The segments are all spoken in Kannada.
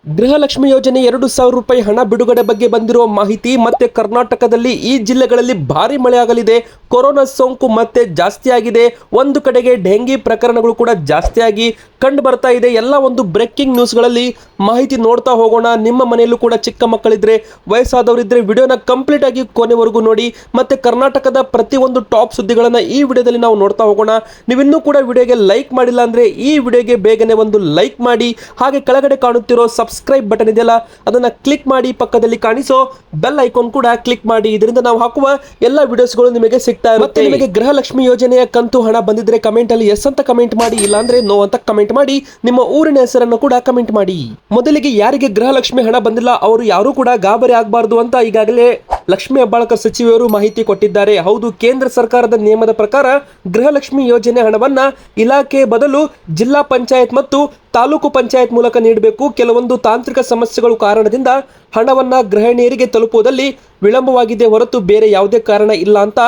ಗೃಹಲಕ್ಷ್ಮಿ ಯೋಜನೆ 2,000 ರೂಪಾಯಿ ಹಣ ಬಿಡುಗಡೆ ಬಗ್ಗೆ ಬಂದಿರುವ ಮಾಹಿತಿ ಮತ್ತೆ ಕರ್ನಾಟಕದಲ್ಲಿ ಈ ಜಿಲ್ಲೆಗಳಲ್ಲಿ ಭಾರಿ ಮಳೆ ಆಗಲಿದೆ. ಕೊರೋನಾ ಸೋಂಕು ಮತ್ತೆ ಜಾಸ್ತಿ ಆಗಿದೆ. ಒಂದು ಕಡೆಗೆ ಡೆಂಗಿ ಪ್ರಕರಣಗಳು ಕೂಡ ಜಾಸ್ತಿಯಾಗಿ ಕಂಡು ಬರ್ತಾ ಇದೆ. ಎಲ್ಲ ಒಂದು ಬ್ರೇಕಿಂಗ್ ನ್ಯೂಸ್ಗಳಲ್ಲಿ ಮಾಹಿತಿ ನೋಡ್ತಾ ಹೋಗೋಣ. ನಿಮ್ಮ ಮನೆಯಲ್ಲೂ ಕೂಡ ಚಿಕ್ಕ ಮಕ್ಕಳಿದ್ರೆ, ವಯಸ್ಸಾದವರಿದ್ರೆ ವಿಡಿಯೋನ ಕಂಪ್ಲೀಟ್ ಆಗಿ ಕೊನೆವರೆಗೂ ನೋಡಿ. ಮತ್ತೆ ಕರ್ನಾಟಕದ ಪ್ರತಿಯೊಂದು ಟಾಪ್ ಸುದ್ದಿಗಳನ್ನ ಈ ವಿಡಿಯೋದಲ್ಲಿ ನಾವು ನೋಡ್ತಾ ಹೋಗೋಣ. ನೀವಿನ್ನೂ ಕೂಡ ವಿಡಿಯೋಗೆ ಲೈಕ್ ಮಾಡಿಲ್ಲ ಅಂದ್ರೆ ಈ ವಿಡಿಯೋಗೆ ಬೇಗನೆ ಒಂದು ಲೈಕ್ ಮಾಡಿ. ಹಾಗೆ ಕೆಳಗಡೆ ಕಾಣುತ್ತಿರೋ ಸಬ್ಸ್ಕ್ರೈಬ್ ಬಟನ್ ಇದೆಯಲ್ಲ, ಅದನ್ನ ಕ್ಲಿಕ್ ಮಾಡಿ. ಪಕ್ಕದಲ್ಲಿ ಕಾಣಿಸೋ ಬೆಲ್ ಐಕಾನ್ ಕೂಡ ಕ್ಲಿಕ್ ಮಾಡಿ. ಇದರಿಂದ ನಾವು ಹಾಕುವ ಎಲ್ಲ ವಿಡಿಯೋಸ್ಗಳು ನಿಮಗೆ ಸಿಗ್ತಾ ಇರುತ್ತೆ. ನಿಮಗೆ ಗೃಹಲಕ್ಷ್ಮಿ ಯೋಜನೆಯ ಕಂತು ಹಣ ಬಂದಿದ್ರೆ ಕಮೆಂಟ್ ಅಲ್ಲಿ ಎಸ್ ಅಂತ ಕಮೆಂಟ್ ಮಾಡಿ, ಇಲ್ಲಾಂದ್ರೆ ನೋ ಅಂತ ಕಮೆಂಟ್ ಮಾಡಿ. ನಿಮ್ಮ ಊರಿನ ಹೆಸರನ್ನು ಕೂಡ ಕಮೆಂಟ್ ಮಾಡಿ. ಮೊದಲಿಗೆ ಯಾರಿಗೆ ಗೃಹಲಕ್ಷ್ಮಿ ಹಣ ಬಂದಿಲ್ಲ ಅವರು ಯಾರು ಕೂಡ ಗಾಬರಿ ಆಗಬಾರದು ಅಂತ ಈಗಾಗಲೇ ಲಕ್ಷ್ಮಿ ಹೆಬ್ಬಾಳ್ಕರ್ ಸಚಿವರು ಮಾಹಿತಿ ಕೊಟ್ಟಿದ್ದಾರೆ. ಹೌದು, ಕೇಂದ್ರ ಸರ್ಕಾರದ ನಿಯಮದ ಪ್ರಕಾರ ಗೃಹಲಕ್ಷ್ಮಿ ಯೋಜನೆ ಹಣವನ್ನ ಇಲಾಖೆ ಬದಲು ಜಿಲ್ಲಾ ಪಂಚಾಯತ್ ಮತ್ತು ತಾಲೂಕು ಪಂಚಾಯತ್ ಮೂಲಕ ನೀಡಬೇಕು. ಕೆಲವೊಂದು ತಾಂತ್ರಿಕ ಸಮಸ್ಯೆಗಳು ಕಾರಣದಿಂದ ಹಣವನ್ನ ಗೃಹಿಣಿಯರಿಗೆ ತಲುಪುವುದಲ್ಲಿ ವಿಳಂಬವಾಗಿದೆ ಹೊರತು ಬೇರೆ ಯಾವುದೇ ಕಾರಣ ಇಲ್ಲ ಅಂತ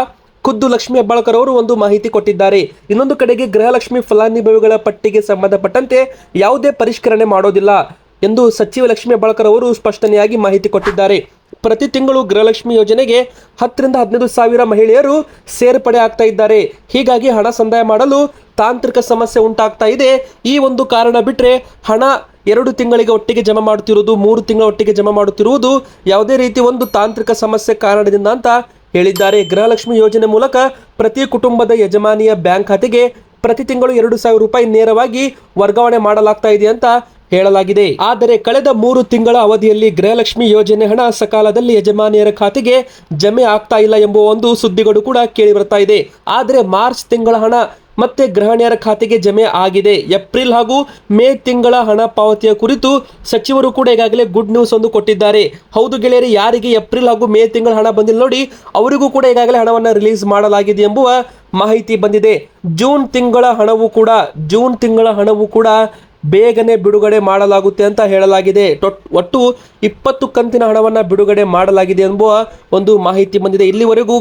ಖುದ್ದು ಲಕ್ಷ್ಮಿ ಹೆಬ್ಬಾಳ್ಕರ್ ಅವರು ಒಂದು ಮಾಹಿತಿ ಕೊಟ್ಟಿದ್ದಾರೆ. ಇನ್ನೊಂದು ಕಡೆಗೆ ಗೃಹಲಕ್ಷ್ಮಿ ಫಲಾನುಭವಿಗಳ ಪಟ್ಟಿಗೆ ಸಂಬಂಧಪಟ್ಟಂತೆ ಯಾವುದೇ ಪರಿಷ್ಕರಣೆ ಮಾಡೋದಿಲ್ಲ ಎಂದು ಸಚಿವ ಲಕ್ಷ್ಮಿ ಹೆಬ್ಬಾಳ್ಕರ್ ಅವರು ಸ್ಪಷ್ಟನೆಯಾಗಿ ಮಾಹಿತಿ ಕೊಟ್ಟಿದ್ದಾರೆ. ಪ್ರತಿ ತಿಂಗಳು ಗೃಹಲಕ್ಷ್ಮಿ ಯೋಜನೆಗೆ 10 ರಿಂದ 15 ಸಾವಿರ ಮಹಿಳೆಯರು ಸೇರ್ಪಡೆ ಆಗ್ತಾ ಇದ್ದಾರೆ. ಹೀಗಾಗಿ ಹಣ ಸಂದಾಯ ಮಾಡಲು ತಾಂತ್ರಿಕ ಸಮಸ್ಯೆ ಉಂಟಾಗ್ತಾ ಇದೆ. ಈ ಒಂದು ಕಾರಣ ಬಿಟ್ಟರೆ ಹಣ 2 ತಿಂಗಳಿಗೆ ಒಟ್ಟಿಗೆ ಜಮಾ ಮಾಡುತ್ತಿರುವುದು, 3 ತಿಂಗಳ ಒಟ್ಟಿಗೆ ಜಮಾ ಮಾಡುತ್ತಿರುವುದು ಯಾವುದೇ ರೀತಿ ಒಂದು ತಾಂತ್ರಿಕ ಸಮಸ್ಯೆ ಕಾರಣದಿಂದ ಅಂತ ಹೇಳಿದ್ದಾರೆ. ಗೃಹಲಕ್ಷ್ಮಿ ಯೋಜನೆ ಮೂಲಕ ಪ್ರತಿ ಕುಟುಂಬದ ಯಜಮಾನಿಯ ಬ್ಯಾಂಕ್ ಖಾತೆಗೆ ಪ್ರತಿ ತಿಂಗಳು 2,000 ರೂಪಾಯಿ ನೇರವಾಗಿ ವರ್ಗಾವಣೆ ಮಾಡಲಾಗ್ತಾ ಇದೆ ಅಂತ ಹೇಳಲಾಗಿದೆ. ಆದರೆ ಕಳೆದ 3 ತಿಂಗಳ ಅವಧಿಯಲ್ಲಿ ಗೃಹಲಕ್ಷ್ಮಿ ಯೋಜನೆ ಹಣ ಸಕಾಲದಲ್ಲಿ ಯಜಮಾನಿಯರ ಖಾತೆಗೆ ಜಮೆ ಆಗ್ತಾ ಇಲ್ಲ ಎಂಬ ಒಂದು ಸುದ್ದಿಗಳು ಕೂಡ ಕೇಳಿ ಬರ್ತಾ ಇದೆ. ಆದರೆ ಮಾರ್ಚ್ ತಿಂಗಳ ಹಣ ಮತ್ತೆ ಗೃಹಿಣಿಯರ ಖಾತೆಗೆ ಜಮೆ ಆಗಿದೆ. ಏಪ್ರಿಲ್ ಹಾಗೂ ಮೇ ತಿಂಗಳ ಹಣ ಪಾವತಿಯ ಕುರಿತು ಸಚಿವರು ಕೂಡ ಈಗಾಗಲೇ ಗುಡ್ ನ್ಯೂಸ್ ಒಂದು ಕೊಟ್ಟಿದ್ದಾರೆ. ಹೌದು ಗೆಳೆಯರಿ, ಯಾರಿಗೆ ಏಪ್ರಿಲ್ ಹಾಗೂ ಮೇ ತಿಂಗಳ ಹಣ ಬಂದಿಲ್ಲ ನೋಡಿ, ಅವರಿಗೂ ಕೂಡ ಈಗಾಗಲೇ ಹಣವನ್ನು ರಿಲೀಸ್ ಮಾಡಲಾಗಿದೆ ಎಂಬುವ ಮಾಹಿತಿ ಬಂದಿದೆ. ಜೂನ್ ತಿಂಗಳ ಹಣವು ಕೂಡ ಬೇಗನೆ ಬಿಡುಗಡೆ ಮಾಡಲಾಗುತ್ತೆ ಅಂತ ಹೇಳಲಾಗಿದೆ. ಒಟ್ಟು 20 ಕಂತಿನ ಹಣವನ್ನು ಬಿಡುಗಡೆ ಮಾಡಲಾಗಿದೆ ಎಂಬುವ ಒಂದು ಮಾಹಿತಿ ಬಂದಿದೆ. ಇಲ್ಲಿವರೆಗೂ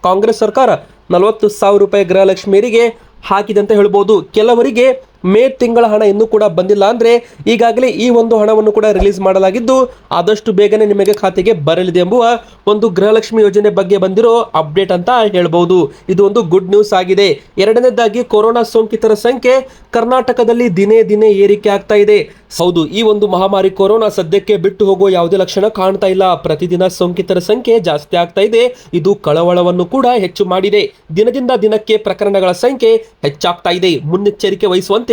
ಕಾಂಗ್ರೆಸ್ ಸರ್ಕಾರ 40,000 ರೂಪಾಯಿ ಗೃಹಲಕ್ಷ್ಮಿಯರಿಗೆ ಹಾಕಿದೆ ಅಂತ ಹೇಳ್ಬೋದು. ಕೆಲವರಿಗೆ ಮೇ ತಿಂಗಳ ಹಣ ಇನ್ನೂ ಕೂಡ ಬಂದಿಲ್ಲ. ಅಂದರೆ ಈಗಾಗಲೇ ಈ ಒಂದು ಹಣವನ್ನು ಕೂಡ ರಿಲೀಸ್ ಮಾಡಲಾಗಿದ್ದು ಆದಷ್ಟು ಬೇಗನೆ ನಿಮಗೆ ಖಾತೆಗೆ ಬರಲಿದೆ ಎಂಬುವ ಒಂದು ಗೃಹಲಕ್ಷ್ಮಿ ಯೋಜನೆ ಬಗ್ಗೆ ಬಂದಿರೋ ಅಪ್ಡೇಟ್ ಅಂತ ಹೇಳ್ಬೋದು. ಇದು ಒಂದು ಗುಡ್ ನ್ಯೂಸ್ ಆಗಿದೆ. ಎರಡನೇದಾಗಿ, ಕೊರೋನಾ ಸೋಂಕಿತರ ಸಂಖ್ಯೆ ಕರ್ನಾಟಕದಲ್ಲಿ ದಿನೇ ದಿನೇ ಏರಿಕೆ ಆಗ್ತಾ ಇದೆ. ಹೌದು, ಈ ಒಂದು ಮಹಾಮಾರಿ ಕೊರೋನಾ ಸದ್ಯಕ್ಕೆ ಬಿಟ್ಟು ಹೋಗೋ ಯಾವುದೇ ಲಕ್ಷಣ ಕಾಣ್ತಾ ಇಲ್ಲ. ಪ್ರತಿದಿನ ಸೋಂಕಿತರ ಸಂಖ್ಯೆ ಜಾಸ್ತಿ ಆಗ್ತಾ ಇದೆ. ಇದು ಕಳವಳವನ್ನು ಕೂಡ ಹೆಚ್ಚು ಮಾಡಿದೆ. ದಿನದಿಂದ ದಿನಕ್ಕೆ ಪ್ರಕರಣಗಳ ಸಂಖ್ಯೆ ಹೆಚ್ಚಾಗ್ತಾ ಇದೆ. ಮುನ್ನೆಚ್ಚರಿಕೆ ವಹಿಸುವಂತೆ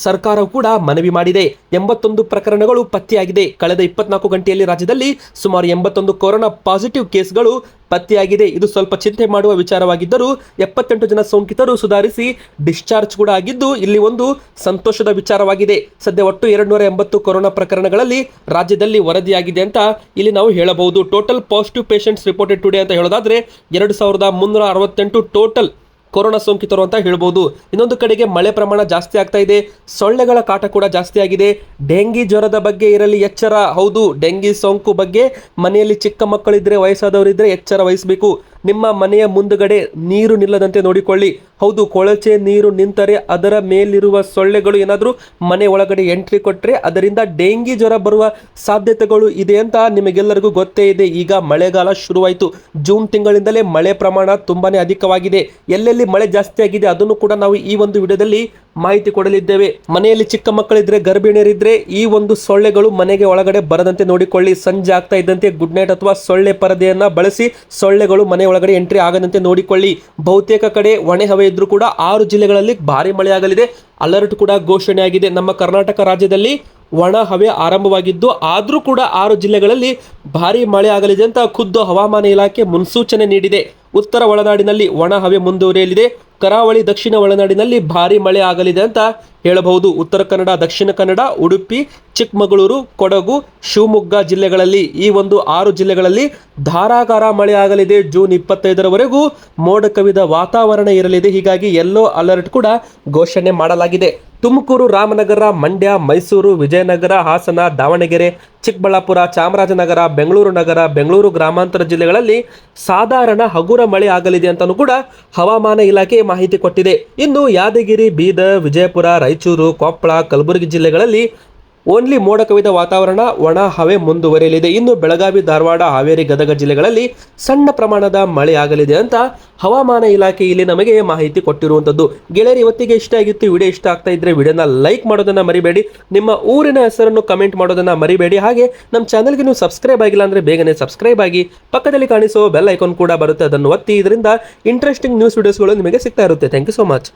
ಸರ್ಕಾರ ಕೂಡ ಮನವಿ ಮಾಡಿದೆ. 81 ಪ್ರಕರಣಗಳು ಪತ್ತೆಯಾಗಿದೆ. ಕಳೆದ 24 ಗಂಟೆಯಲ್ಲಿ ರಾಜ್ಯದಲ್ಲಿ ಸುಮಾರು 81 ಕೊರೋನಾ ಪಾಸಿಟಿವ್ ಕೇಸ್ಗಳು ಪತ್ತೆಯಾಗಿದೆ. ಇದು ಸ್ವಲ್ಪ ಚಿಂತೆ ಮಾಡುವ ವಿಚಾರವಾಗಿದ್ದರೂ 78 ಜನ ಸೋಂಕಿತರು ಸುಧಾರಿಸಿ ಡಿಸ್ಚಾರ್ಜ್ ಕೂಡ ಆಗಿದ್ದು ಇಲ್ಲಿ ಒಂದು ಸಂತೋಷದ ವಿಚಾರವಾಗಿದೆ. ಸದ್ಯ ಒಟ್ಟು 280 ಕೊರೋನಾ ಪ್ರಕರಣಗಳಲ್ಲಿ ರಾಜ್ಯದಲ್ಲಿ ವರದಿಯಾಗಿದೆ ಅಂತ ಇಲ್ಲಿ ನಾವು ಹೇಳಬಹುದು. Total positive patients reported today ಅಂತ ಹೇಳೋದಾದ್ರೆ 2368 ಟೋಟಲ್ ಕೊರೋನಾ ಸೋಂಕಿತರು ಅಂತ ಹೇಳ್ಬೋದು. ಇನ್ನೊಂದು ಕಡೆಗೆ ಮಳೆ ಪ್ರಮಾಣ ಜಾಸ್ತಿ ಆಗ್ತಾ ಇದೆ. ಸೊಳ್ಳೆಗಳ ಕಾಟ ಕೂಡ ಜಾಸ್ತಿ ಆಗಿದೆ. ಡೆಂಗಿ ಜ್ವರದ ಬಗ್ಗೆ ಇರಲಿ ಎಚ್ಚರ. ಹೌದು, ಡೆಂಗಿ ಸೋಂಕು ಬಗ್ಗೆ ಮನೆಯಲ್ಲಿ ಚಿಕ್ಕ ಮಕ್ಕಳಿದ್ರೆ, ವಯಸ್ಸಾದವರಿದ್ರೆ ಎಚ್ಚರ ವಹಿಸಬೇಕು. ನಿಮ್ಮ ಮನೆಯ ಮುಂದುಗಡೆ ನೀರು ನಿಲ್ಲದಂತೆ ನೋಡಿಕೊಳ್ಳಿ. ಹೌದು, ಕೊಳಚೆ ನೀರು ನಿಂತರೆ ಅದರ ಮೇಲಿರುವ ಸೊಳ್ಳೆಗಳು ಏನಾದರೂ ಮನೆ ಒಳಗಡೆ ಎಂಟ್ರಿ ಕೊಟ್ಟರೆ ಅದರಿಂದ ಡೆಂಗಿ ಜ್ವರ ಬರುವ ಸಾಧ್ಯತೆಗಳು ಇದೆ ಅಂತ ನಿಮಗೆಲ್ಲರಿಗೂ ಗೊತ್ತೇ ಇದೆ. ಈಗ ಮಳೆಗಾಲ ಶುರುವಾಯಿತು. ಜೂನ್ ತಿಂಗಳಿಂದಲೇ ಮಳೆ ಪ್ರಮಾಣ ತುಂಬಾನೇ ಅಧಿಕವಾಗಿದೆ. ಎಲ್ಲೆಲ್ಲಿ ಮಳೆ ಜಾಸ್ತಿ ಆಗಿದೆ ಅದನ್ನು ಕೂಡ ನಾವು ಈ ಒಂದು ವಿಡಿಯೋದಲ್ಲಿ ಮಾಹಿತಿ ಕೊಡಲಿದ್ದೇವೆ. ಮನೆಯಲ್ಲಿ ಚಿಕ್ಕ ಮಕ್ಕಳಿದ್ರೆ, ಗರ್ಭಿಣಿಯರಿದ್ರೆ ಈ ಒಂದು ಸೊಳ್ಳೆಗಳು ಮನೆಗೆ ಒಳಗಡೆ ಬರದಂತೆ ನೋಡಿಕೊಳ್ಳಿ. ಸಂಜೆ ಆಗ್ತಾ ಇದ್ದಂತೆ ಗುಡ್ ನೈಟ್ ಅಥವಾ ಸೊಳ್ಳೆ ಪರದೆಯನ್ನ ಬಳಸಿ ಸೊಳ್ಳೆಗಳು ಮನೆ ಒಳಗಡೆ ಎಂಟ್ರಿ ಆಗದಂತೆ ನೋಡಿಕೊಳ್ಳಿ. ಬಹುತೇಕ ಕಡೆ ಒಣ ಹವೆ ಇದ್ರೂ ಕೂಡ 6 ಜಿಲ್ಲೆಗಳಲ್ಲಿ ಭಾರಿ ಮಳೆ ಆಗಲಿದೆ. ಅಲರ್ಟ್ ಕೂಡ ಘೋಷಣೆ ಆಗಿದೆ. ನಮ್ಮ ಕರ್ನಾಟಕ ರಾಜ್ಯದಲ್ಲಿ ಒಣ ಹವೆ ಆರಂಭವಾಗಿದ್ದು ಆದರೂ ಕೂಡ 6 ಜಿಲ್ಲೆಗಳಲ್ಲಿ ಭಾರಿ ಮಳೆ ಆಗಲಿದೆ ಅಂತ ಖುದ್ದು ಹವಾಮಾನ ಇಲಾಖೆ ಮುನ್ಸೂಚನೆ ನೀಡಿದೆ. ಉತ್ತರ ಒಳನಾಡಿನಲ್ಲಿ ಒಣ ಹವೆ ಮುಂದುವರಿಯಲಿದೆ. ಕರಾವಳಿ, ದಕ್ಷಿಣ ಒಳನಾಡಿನಲ್ಲಿ ಭಾರಿ ಮಳೆ ಆಗಲಿದೆ ಅಂತ ಹೇಳಬಹುದು. ಉತ್ತರ ಕನ್ನಡ, ದಕ್ಷಿಣ ಕನ್ನಡ, ಉಡುಪಿ, ಚಿಕ್ಕಮಗಳೂರು, ಕೊಡಗು, ಶಿವಮೊಗ್ಗ ಜಿಲ್ಲೆಗಳಲ್ಲಿ ಈ ಒಂದು 6 ಜಿಲ್ಲೆಗಳಲ್ಲಿ ಧಾರಾಕಾರ ಮಳೆ ಆಗಲಿದೆ. ಜೂನ್ 25ರವರೆಗೂ ಮೋಡ ಕವಿದ ವಾತಾವರಣ ಇರಲಿದೆ. ಹೀಗಾಗಿ ಯೆಲ್ಲೋ ಅಲರ್ಟ್ ಕೂಡ ಘೋಷಣೆ ಮಾಡಲಾಗಿದೆ. ತುಮಕೂರು, ರಾಮನಗರ, ಮಂಡ್ಯ, ಮೈಸೂರು, ವಿಜಯನಗರ, ಹಾಸನ, ದಾವಣಗೆರೆ, ಚಿಕ್ಕಬಳ್ಳಾಪುರ, ಚಾಮರಾಜನಗರ, ಬೆಂಗಳೂರು ನಗರ, ಬೆಂಗಳೂರು ಗ್ರಾಮಾಂತರ ಜಿಲ್ಲೆಗಳಲ್ಲಿ ಸಾಧಾರಣ ಹಗುರ ಮಳೆ ಆಗಲಿದೆ ಅಂತಲೂ ಕೂಡ ಹವಾಮಾನ ಇಲಾಖೆ ಮಾಹಿತಿ ಕೊಟ್ಟಿದೆ. ಇನ್ನು ಯಾದಗಿರಿ, ಬೀದರ್, ವಿಜಯಪುರ, ರಾಯಚೂರು, ಕೊಪ್ಪಳ, ಕಲಬುರಗಿ ಜಿಲ್ಲೆಗಳಲ್ಲಿ ಓನ್ಲಿ ಮೋಡ ಕವಿದ ವಾತಾವರಣ, ಒಣ ಹವೆ ಮುಂದುವರಿಯಲಿದೆ. ಇನ್ನು ಬೆಳಗಾವಿ, ಧಾರವಾಡ, ಹಾವೇರಿ, ಗದಗ ಜಿಲ್ಲೆಗಳಲ್ಲಿ ಸಣ್ಣ ಪ್ರಮಾಣದ ಮಳೆ ಆಗಲಿದೆ ಅಂತ ಹವಾಮಾನ ಇಲಾಖೆ ಇಲ್ಲಿ ನಮಗೆ ಮಾಹಿತಿ ಕೊಟ್ಟಿರುವಂತದ್ದು. ಗೆಳೆಯರು, ಇವತ್ತಿಗೆ ಇಷ್ಟ ಆಗಿತ್ತು. ವಿಡಿಯೋ ಇಷ್ಟ ಆಗ್ತಾ ಇದ್ರೆ ವಿಡಿಯೋನ ಲೈಕ್ ಮಾಡೋದನ್ನ ಮರಿಬೇಡಿ. ನಿಮ್ಮ ಊರಿನ ಹೆಸರನ್ನು ಕಮೆಂಟ್ ಮಾಡೋದನ್ನ ಮರಿಬೇಡಿ. ಹಾಗೆ ನಮ್ಮ ಚಾನಲ್ಗೆ ನೀವು ಸಬ್ಸ್ಕ್ರೈಬ್ ಆಗಿಲ್ಲ ಅಂದ್ರೆ ಬೇಗನೆ ಸಬ್ಸ್ಕ್ರೈಬ್ ಆಗಿ. ಪಕ್ಕದಲ್ಲಿ ಕಾಣಿಸೋ ಬೆಲ್ ಐಕಾನ್ ಕೂಡ ಬರುತ್ತೆ, ಅದನ್ನು ಒತ್ತಿ. ಇದರಿಂದ ಇಂಟ್ರೆಸ್ಟಿಂಗ್ ನ್ಯೂಸ್ ವಿಡಿಯೋಸ್ಗಳು ನಿಮಗೆ ಸಿಗ್ತಾ ಇರುತ್ತೆ. Thank you so much.